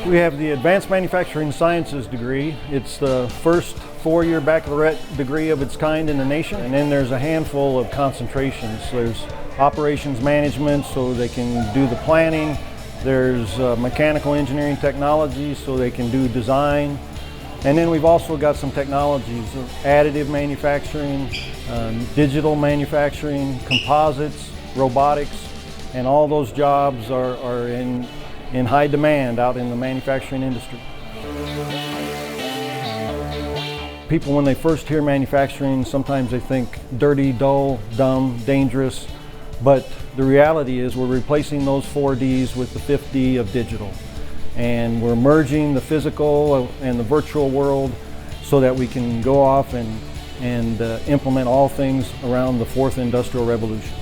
We have the Advanced Manufacturing Sciences degree. It's the first four-year baccalaureate degree of its kind in the nation. And then there's a handful of concentrations. There's operations management, so they can do the planning. There's mechanical engineering technology, so they can do design. And then we've also got some technologies of additive manufacturing, digital manufacturing, composites, robotics, and all those jobs are in high demand out in the manufacturing industry. People, when they first hear manufacturing, sometimes they think dirty, dull, dumb, dangerous, but the reality is we're replacing those 4Ds with the 5D of digital. And we're merging the physical and the virtual world so that we can go off and implement all things around the fourth industrial revolution.